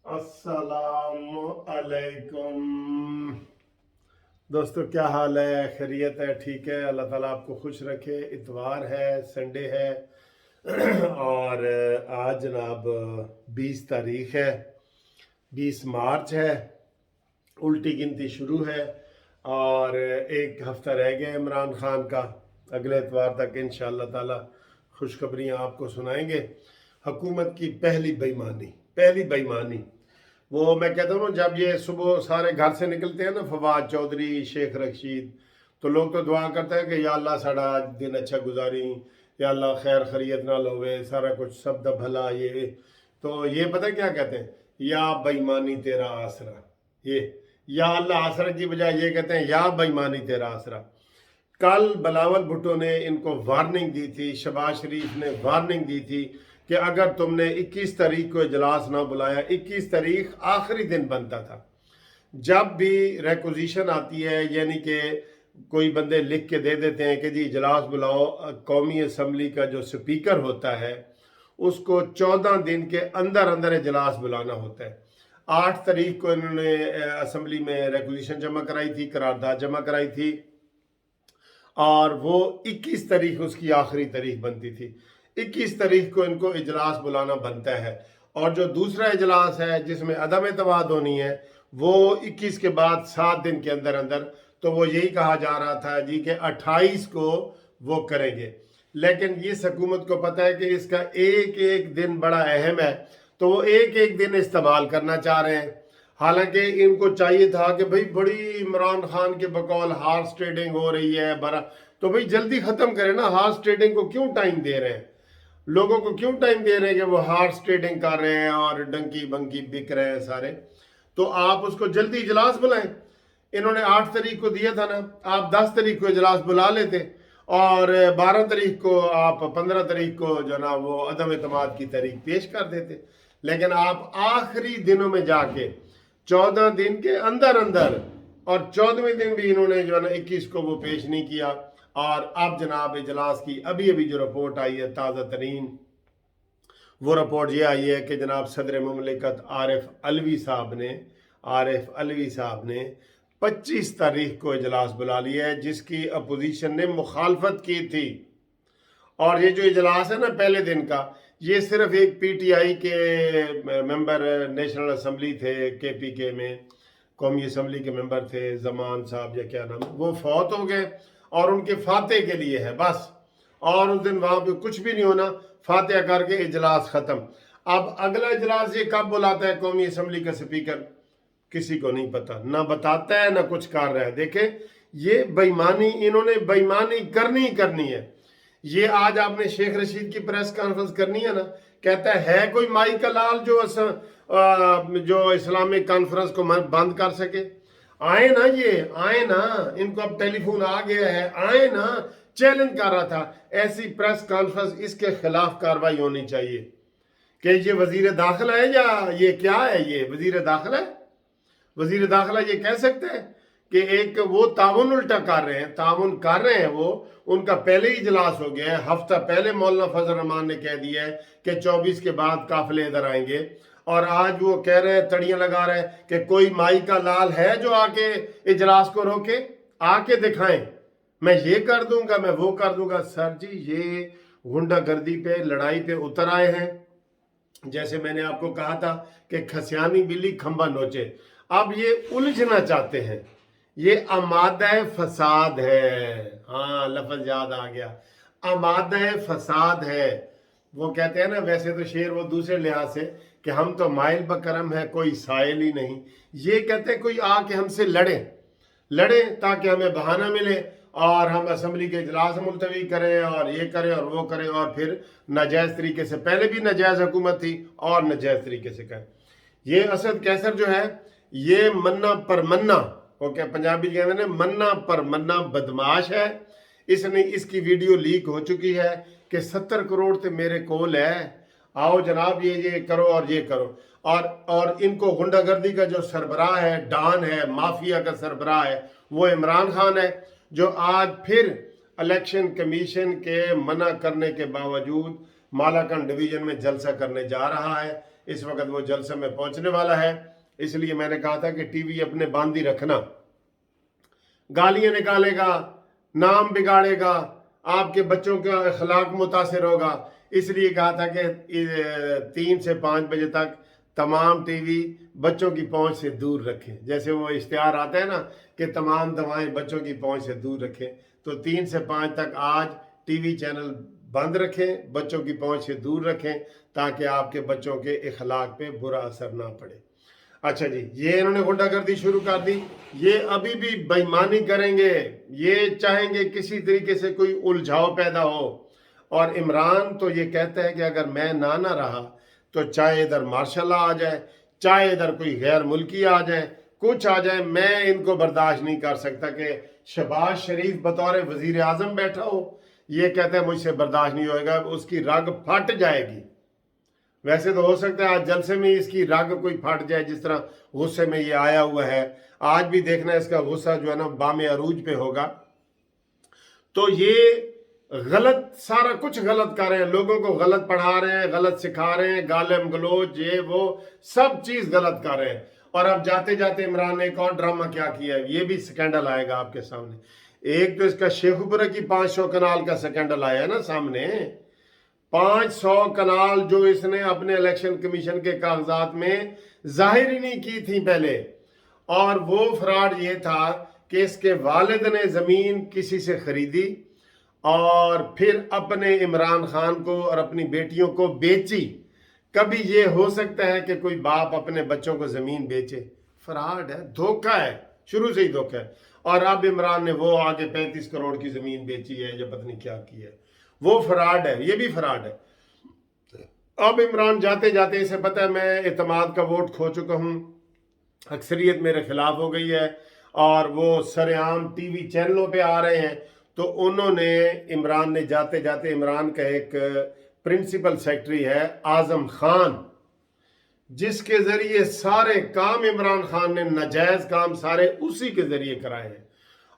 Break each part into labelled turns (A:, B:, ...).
A: अस्सलाम अलैकुम दोस्तों, क्या हाल है? खैरियत है? ठीक है। अल्लाह ताला आपको खुश रखे। इतवार है, संडे है और आज जनाब 20 तारीख है, 20 मार्च है। उल्टी गिनती शुरू है और एक हफ्ता रह गया इमरान खान का। अगले इतवार तक इंशाअल्लाह ताला खुशखबरियाँ आपको सुनाएंगे। हुकूमत की पहली बेईमानी वो मैं कहता हूँ ना, जब ये सुबह सारे घर से निकलते हैं ना, फवाद चौधरी, शेख रशीद, तो लोग तो दुआ करते हैं कि या अल्लाह साड़ा आज दिन अच्छा गुजारी, या अल्लाह खैर खैरियत ना लोवे, सारा कुछ सब दा भला। ये तो ये पता है क्या कहते हैं? या बेईमानी तेरा आसरा। ये या अल्लाह आसरा की बजाय ये कहते हैं या बेईमानी तेरा आसरा। कल बिलावल भुट्टो ने इनको वार्निंग दी थी, शहबाज शरीफ ने वार्निंग दी थी कि अगर तुमने 21 तारीख को इजलास ना बुलाया, 21 तारीख आखिरी दिन बनता था। जब भी रेक्विजिशन आती है, यानी कि कोई बंदे लिख के दे देते हैं कि जी इजलास बुलाओ, कौमी असम्बली का जो स्पीकर होता है उसको 14 दिन के अंदर अंदर इजलास बुलाना होता है। 8 तारीख को इन्होंने असम्बली में रेक्विजिशन जमा कराई थी, करारदाद जमा कराई थी, और वो 21 तारीख उसकी आखिरी तारीख बनती थी। 21 तारीख को इनको इजलास बुलाना बनता है। और जो दूसरा इजलास है जिसमें अदम एतमाद होनी है, वो 21 के बाद 7 दिन के अंदर अंदर, तो वो यही कहा जा रहा था जी कि 28 को वो करेंगे। लेकिन इस हुकूमत को पता है कि इसका एक एक दिन बड़ा अहम है, तो वो एक एक दिन इस्तेमाल करना चाह रहे हैं। हालांकि इनको चाहिए था कि भाई बड़ी इमरान खान के बकौल हॉर्स ट्रेडिंग हो रही है बड़ा, तो भाई जल्दी ख़त्म करें ना। हॉर्स ट्रेडिंग को क्यों टाइम दे रहे हैं? लोगों को क्यों टाइम दे रहे हैं कि वो हॉर्स ट्रेडिंग कर रहे हैं और डंकी बंकी बिक रहे हैं सारे? तो आप उसको जल्दी इजलास बुलाएं। इन्होंने 8 तारीख को दिया था ना, आप 10 तारीख को इजलास बुला लेते और 12 तारीख को, आप 15 तारीख को जो ना वो अदम एतमाद की तारीख पेश कर देते। लेकिन आप आखिरी दिनों में जाके 14 दिन के अंदर अंदर, और 14वें दिन भी इन्होंने जो है ना 21 को वो पेश नहीं किया। और अब जनाब इजलास की अभी अभी जो रिपोर्ट आई है ताज़ा तरीन, वो रिपोर्ट ये आई है कि जनाब सदर मुमलिकत आरिफ अलवी साहब ने 25 तारीख को इजलास बुला लिया है, जिसकी अपोजिशन ने मुखालफत की थी। और ये जो इजलास है ना पहले दिन का, ये सिर्फ एक पीटीआई के मेंबर नेशनल असम्बली थे, केपीके में कौमी असम्बली के मेंबर थे, जमान साहब या क्या नाम, वो फौत हो गए और उनके फाते के लिए है बस। और उस दिन वहां पे कुछ भी नहीं होना, फातिहा करके इजलास खत्म। अब अगला इजलास ये कब बुलाता है कौमी असम्बली का स्पीकर, किसी को नहीं पता, ना बताता है ना कुछ कर रहा है। देखे ये बेईमानी, इन्होंने बेईमानी करनी ही करनी है। ये आज आपने शेख रशीद की प्रेस कॉन्फ्रेंस करनी है ना, कहता है कोई माई का लाल जो इस्लामिक कॉन्फ्रेंस को बंद कर सके? आए ना, ये आए ना, इनको अब टेलीफोन आ गया है, आए ना। चैलेंज कर रहा था ऐसी प्रेस कॉन्फ्रेंस, इसके खिलाफ कार्रवाई होनी चाहिए। कि ये वजीर दाखिला है या ये क्या है? ये वजीर दाखिला है? वजीर दाखिला ये कह सकते हैं कि एक वो ताउन उल्टा कर रहे हैं, ताउन कर रहे हैं वो। उनका पहले ही इजलास हो गया है, हफ्ता पहले मौलाना फजल रहमान ने कह दिया है कि 24 के बाद काफिले इधर आएंगे। और आज वो कह रहे हैं, तड़ियां लगा रहे हैं कि कोई माई का लाल है जो आके इजलास को रोके, आके दिखाएं, मैं ये कर दूंगा, मैं वो कर दूंगा। सर जी, ये गुंडागर्दी पे, लड़ाई पे उतर आए हैं। जैसे मैंने आपको कहा था कि खसियानी बिल्ली खंबा नोचे, अब ये उलझना चाहते हैं। ये आमादा फसाद है। हाँ, लफ्ज याद आ गया, आमादा फसाद है। वो कहते हैं ना, वैसे तो शेर वो दूसरे लिहाज से कि हम तो माइल बकरम है, कोई साइल ही नहीं। ये कहते हैं कोई आके हमसे लड़े ताकि हमें बहाना मिले और हम असम्बली के इजलास मुलतवी करें और ये करें और वो करें, और फिर नाजायज़ तरीके से, पहले भी नाजायज़ हुकूमत थी और नाजायज़ तरीके से करें। ये असद कैसर जो है, ये मन्ना पर मन्ना, ओके पंजाबी कहते हैं मन्ना पर मन्ना बदमाश है। इसकी वीडियो लीक हो चुकी है कि 70 करोड़ तो मेरे कोल है, आओ जनाब ये करो और ये करो। और इनको गुंडागर्दी का जो सरबराह है, डान है, माफिया का सरबराह है, वो इमरान खान है, जो आज फिर इलेक्शन कमीशन के मना करने के बावजूद मालाकंड डिवीजन में जलसा करने जा रहा है। इस वक्त वो जलसे में पहुंचने वाला है, इसलिए मैंने कहा था कि टीवी अपने बांधी रखना। गालियां निकालेगा, नाम बिगाड़ेगा, आपके बच्चों का अखलाक मुतासिर होगा, इसलिए कहा था कि 3 से 5 बजे तक तमाम टीवी बच्चों की पहुंच से दूर रखें। जैसे वो इश्तिहार आता है ना कि तमाम दवाएं बच्चों की पहुंच से दूर रखें, तो 3 से 5 तक आज टीवी चैनल बंद रखें, बच्चों की पहुंच से दूर रखें, ताकि आपके बच्चों के इखलाक पे बुरा असर ना पड़े। अच्छा जी, ये इन्होंने गुंडागर्दी शुरू कर दी, ये अभी भी बेईमानी करेंगे, ये चाहेंगे किसी तरीके से कोई उलझाव पैदा हो। और इमरान तो ये कहता है कि अगर मैं ना रहा तो चाहे इधर मार्शल लॉ आ जाए, चाहे इधर कोई गैर मुल्की आ जाए, कुछ आ जाए, मैं इनको बर्दाश्त नहीं कर सकता कि शहबाज शरीफ बतौर वजीर आजम बैठा हो, ये कहता है मुझसे बर्दाश्त नहीं होएगा, उसकी रग फट जाएगी। वैसे तो हो सकता है आज जलसे में इसकी रग कोई फट जाए, जिस तरह गुस्से में ये आया हुआ है। आज भी देखना इसका गुस्सा जो है ना बामे अरूज पे होगा। तो ये गलत, सारा कुछ गलत कर रहे हैं, लोगों को गलत पढ़ा रहे हैं, गलत सिखा रहे हैं, गालिम गलोच ये वो सब चीज गलत कर रहे हैं। और अब जाते जाते इमरान ने एक और ड्रामा क्या किया है, ये भी स्कैंडल आएगा आपके सामने। एक तो इसका शेखुपुरा की 500 कनाल का स्कैंडल आया है ना सामने, 500 कनाल जो इसने अपने इलेक्शन कमीशन के कागजात में जाहिर ही नहीं की थी पहले। और वो फ्रॉड ये था कि इसके वालिद ने जमीन किसी से खरीदी और फिर अपने इमरान खान को और अपनी बेटियों को बेची। कभी ये हो सकता है कि कोई बाप अपने बच्चों को जमीन बेचे? फ्रॉड है, धोखा है, शुरू से ही धोखा है। और अब इमरान ने वो आगे 35 करोड़ की जमीन बेची है या पता नहीं क्या की है, वो फ्रॉड है, ये भी फ्रॉड है। अब इमरान जाते जाते, इसे पता है मैं एतमाद का वोट खो चुका हूं, अक्सरियत मेरे खिलाफ हो गई है, और वो सरेआम टीवी चैनलों पे आ रहे हैं। तो उन्होंने, इमरान ने जाते जाते, इमरान का एक प्रिंसिपल सेक्रेटरी है आजम खान, जिसके जरिए सारे काम इमरान खान ने, नाजायज काम सारे उसी के जरिए कराए हैं।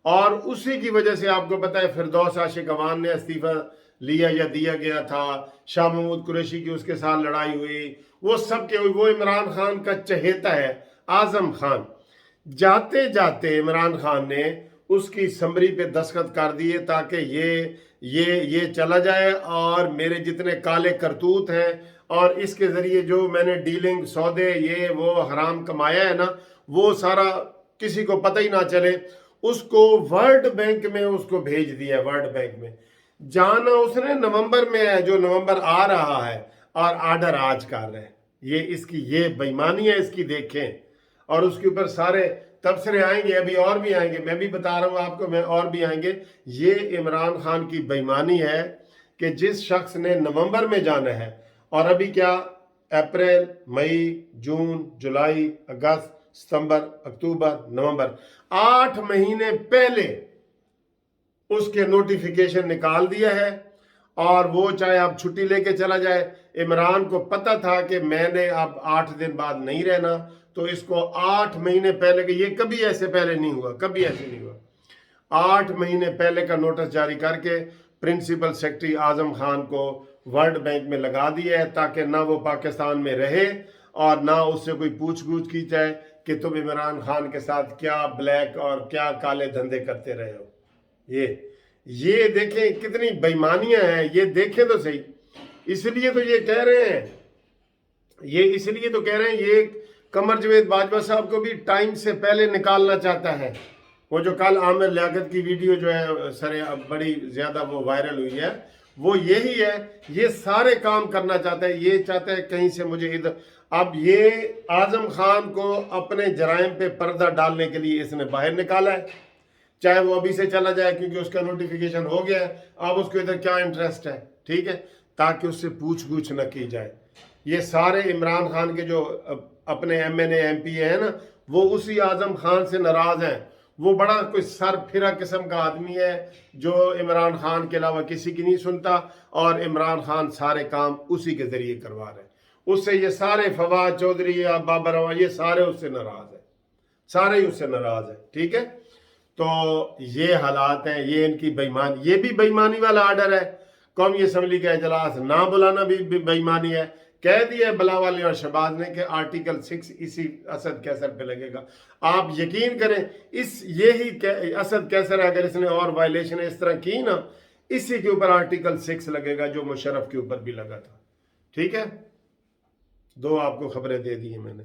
A: और उसी की वजह से आपको पता है फिरदौस आशिक अवान ने इस्तीफा लिया या दिया गया था, शाह महमूद कुरैशी की उसके साथ लड़ाई हुई, वो सब के वो इमरान खान का चहेता है आजम खान। जाते जाते इमरान खान ने उसकी समरी पे दस्तखत कर दिए ताकि ये चला जाए, और मेरे जितने काले करतूत हैं और इसके जरिए जो मैंने डीलिंग, सौदे, ये वो हराम कमाया है ना, वो सारा किसी को पता ही ना चले। उसको वर्ल्ड बैंक में उसको भेज दिया, वर्ल्ड बैंक में जाना उसने नवंबर में है, जो नवंबर आ रहा है, और आर्डर आज कर रहे हैं। ये इसकी ये बेईमानी है इसकी, देखें। और उसके ऊपर सारे तबसरे आएंगे, अभी और भी आएंगे, मैं भी बता रहा हूं आपको, मैं और भी आएंगे। ये इमरान खान की बेईमानी है कि जिस शख्स ने नवंबर में जाना है, और अभी क्या अप्रैल, मई, जून, जुलाई, अगस्त, सितंबर, अक्टूबर, नवंबर, 8 महीने पहले उसके नोटिफिकेशन निकाल दिया है। और वो चाहे आप छुट्टी लेके चला जाए, इमरान को पता था कि मैंने अब 8 दिन बाद नहीं रहना, तो इसको 8 महीने पहले के, ये कभी ऐसे पहले नहीं हुआ, कभी ऐसे नहीं हुआ, 8 महीने पहले का नोटिस जारी करके प्रिंसिपल सेक्रेटरी आजम खान को वर्ल्ड बैंक में लगा दिया है, ताकि ना वो पाकिस्तान में रहे और ना उससे कोई पूछ गूछ की जाए कि तुम इमरान खान के साथ क्या ब्लैक और क्या काले धंधे करते रहे हो। ये देखें कितनी बेईमानियां हैं, ये देखें तो सही। इसलिए तो ये कह रहे हैं, ये कमर जवेद बाजवा साहब को भी टाइम से पहले निकालना चाहता है। वो जो कल आमिर लियाकत की वीडियो जो है सर बड़ी ज्यादा वो वायरल हुई है, वो यही है, ये सारे काम करना चाहता है। ये चाहता है कहीं से मुझे इधर, अब ये आजम खान को अपने जराइम पे पर्दा डालने के लिए इसने बाहर निकाला है, चाहे वो अभी से चला जाए क्योंकि उसका नोटिफिकेशन हो गया है, अब उसको इधर क्या इंटरेस्ट है, ठीक है, ताकि उससे पूछ गूछ न की जाए। ये सारे इमरान खान के जो अपने MNA MP है ना, वो उसी आजम खान से नाराज हैं। वो बड़ा कोई सर फिरा किस्म का आदमी है जो इमरान खान के अलावा किसी की नहीं सुनता, और इमरान खान सारे काम उसी के जरिए करवा रहे हैं। उससे ये सारे फवाद चौधरी या बाबर अवान, ये सारे उससे नाराज है, सारे ही उससे नाराज है, ठीक है। तो ये हालात हैं, ये इनकी बेईमानी, ये भी बेईमानी वाला आर्डर है। कौमी असम्बली का इजलास ना बुलाना भी बेईमानी है। कह दिया बिलावल और शहबाज ने कि आर्टिकल 6 इसी असद कैसर पे लगेगा। आप यकीन करें, इस यही असद कैसर अगर इसने और वायलेशन इस तरह की ना, इसी के ऊपर आर्टिकल 6 लगेगा जो मुशर्रफ के ऊपर भी लगा था। ठीक है, दो आपको खबरें दे दी हैं मैंने।